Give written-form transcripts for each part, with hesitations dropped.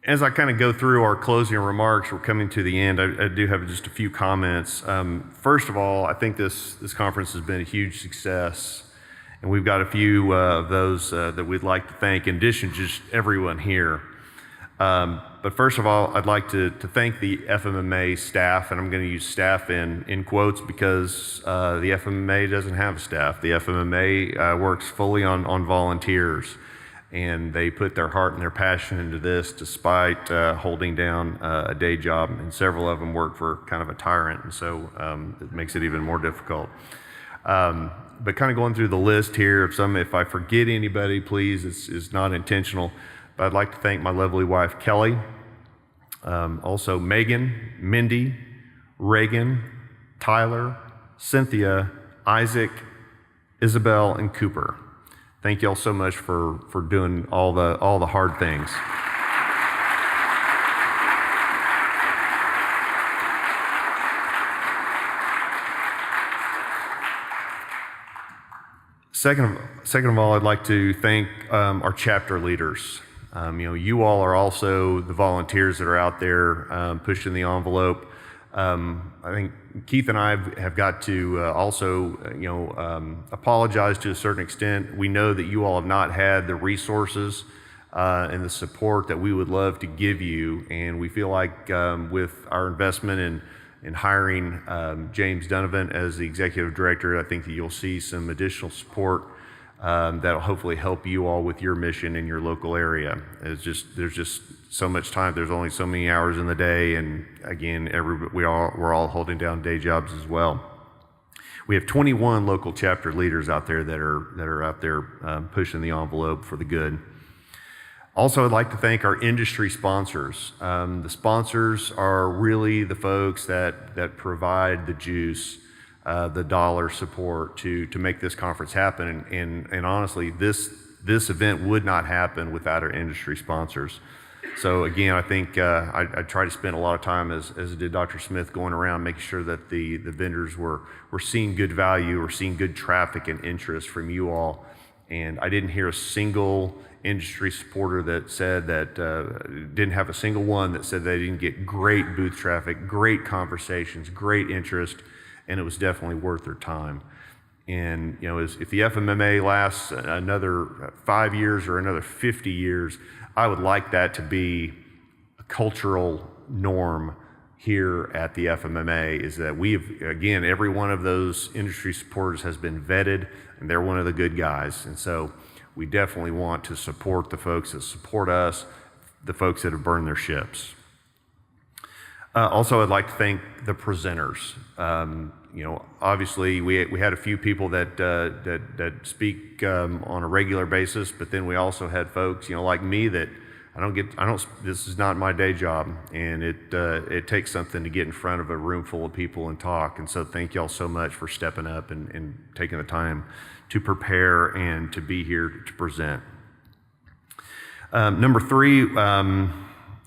As I kind of go through our closing remarks, we're coming to the end. I do have just a few comments. First of all, I think this conference has been a huge success, and we've got a few of those that we'd like to thank, in addition to just everyone here. But first of all, I'd like to thank the FMMA staff, and I'm going to use staff in quotes because the FMMA doesn't have staff. The FMMA works fully on volunteers, and they put their heart and their passion into this despite holding down a day job, and several of them work for kind of a tyrant, and so it makes it even more difficult. But kind of going through the list here, if I forget anybody, please, it's not intentional. But I'd like to thank my lovely wife, Kelly, also Megan, Mindy, Reagan, Tyler, Cynthia, Isaac, Isabel, and Cooper. Thank you all so much for doing all the hard things. Second of all, I'd like to thank our chapter leaders. You all are also the volunteers that are out there pushing the envelope. I think Keith and I have got to also, apologize to a certain extent. We know that you all have not had the resources and the support that we would love to give you, and we feel like with our investment in hiring James Donovan as the executive director, I think that you'll see some additional support that'll hopefully help you all with your mission in your local area. There's just so much time. There's only so many hours in the day, and again, we're all holding down day jobs as well. We have 21 local chapter leaders out there that are out there pushing the envelope for the good. Also, I'd like to thank our industry sponsors. The sponsors are really the folks that provide the juice, the dollar support to make this conference happen. And honestly, this event would not happen without our industry sponsors. So again, I think I try to spend a lot of time, as did Dr. Smith, going around making sure that the vendors were seeing good value, or seeing good traffic and interest from you all. And I didn't hear a single industry supporter that said that, didn't have a single one that said they didn't get great booth traffic, great conversations, great interest, and it was definitely worth their time. And if the FMMA lasts another 5 years or another 50 years, I would like that to be a cultural norm here at the FMMA, is that again, every one of those industry supporters has been vetted, and they're one of the good guys. And so we definitely want to support the folks that support us, the folks that have burned their ships. Also, I'd like to thank the presenters. Obviously we had a few people that speak on a regular basis, but then we also had folks, like me, that this is not my day job, and it takes something to get in front of a room full of people and talk. And so thank y'all so much for stepping up and taking the time to prepare and to be here to present. Number 3,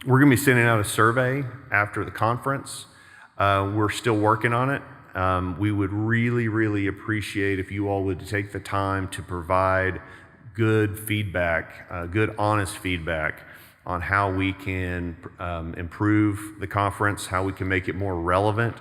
we're going to be sending out a survey after the conference. We're still working on it. We would really, really appreciate if you all would take the time to provide good feedback, good honest feedback on how we can improve the conference, how we can make it more relevant.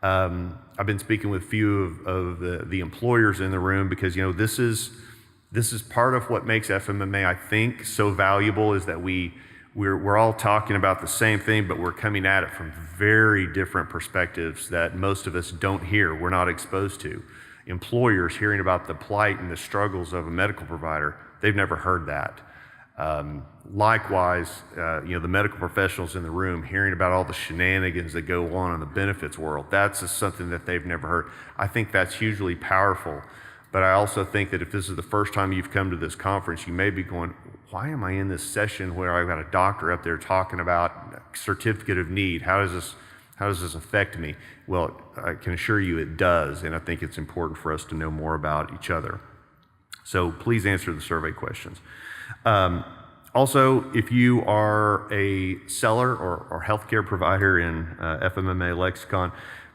I've been speaking with a few of the employers in the room, because this is part of what makes FMMA, I think, so valuable, is that we're all talking about the same thing, but we're coming at it from very different perspectives that most of us don't hear, we're not exposed to. Employers hearing about the plight and the struggles of a medical provider, they've never heard that. Likewise, the medical professionals in the room hearing about all the shenanigans that go on in the benefits world, that's just something that they've never heard. I think that's hugely powerful. But I also think that if this is the first time you've come to this conference, you may be going, why am I in this session where I've got a doctor up there talking about certificate of need? How does this affect me? Well, I can assure you it does, and I think it's important for us to know more about each other. So please answer the survey questions. Also, if you are a seller or healthcare provider in FMMA lexicon,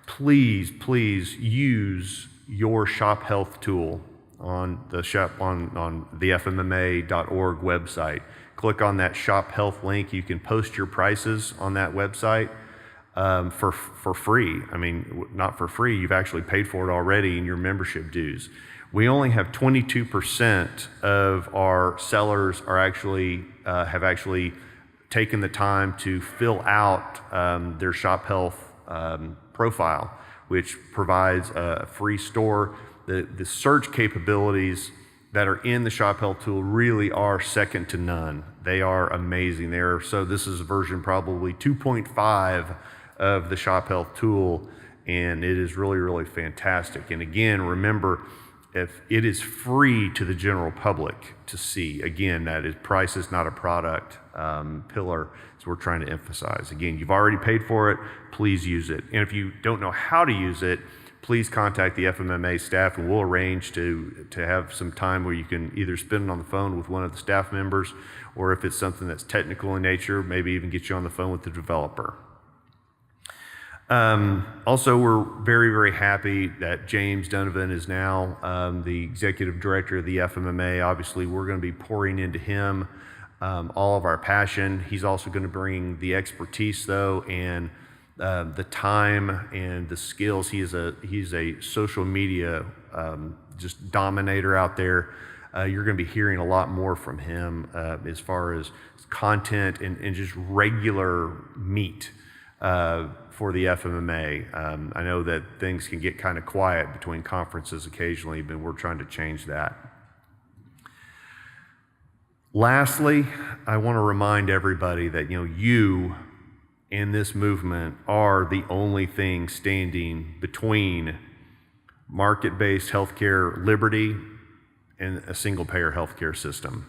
please use your Shop Health tool on the FMMA.org website. click on that Shop Health link, you can post your prices on that website for free. I mean, not for free, you've actually paid for it already in your membership dues. We only have 22% of our sellers are actually have actually taken the time to fill out their Shop Health profile, which provides a free store. The search capabilities that are in the Shop Health tool really are second to none. They are amazing. So this is version probably 2.5 of the Shop Health tool, and it is really, really fantastic. And again, remember, if it is free to the general public to see, again, that is price is not a product pillar, so we're trying to emphasize. Again, you've already paid for it, please use it. And if you don't know how to use it, please contact the FMMA staff, and we'll arrange to have some time where you can either spend it on the phone with one of the staff members, or if it's something that's technical in nature, maybe even get you on the phone with the developer. Also, we're very, very happy that James Donovan is now the executive director of the FMMA. Obviously, we're going to be pouring into him all of our passion. He's also going to bring the expertise, though, and the time and the skills. He's a social media just dominator out there. You're going to be hearing a lot more from him as far as content and just regular meat for the FMMA. I know that things can get kind of quiet between conferences occasionally, but we're trying to change that. Lastly, I want to remind everybody that you and this movement are the only thing standing between market-based healthcare liberty and a single-payer healthcare system.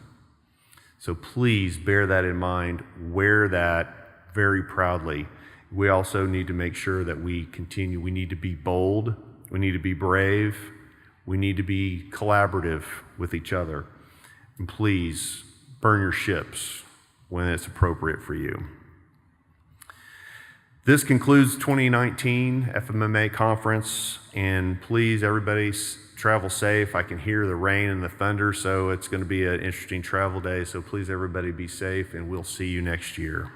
So please bear that in mind, wear that very proudly. We also need to make sure that we continue. We need to be bold, we need to be brave, we need to be collaborative with each other. And please burn your ships when it's appropriate for you. This concludes 2019 FMMA conference, and please, everybody, travel safe. I can hear the rain and the thunder, so it's going to be an interesting travel day. So please, everybody, be safe, and we'll see you next year.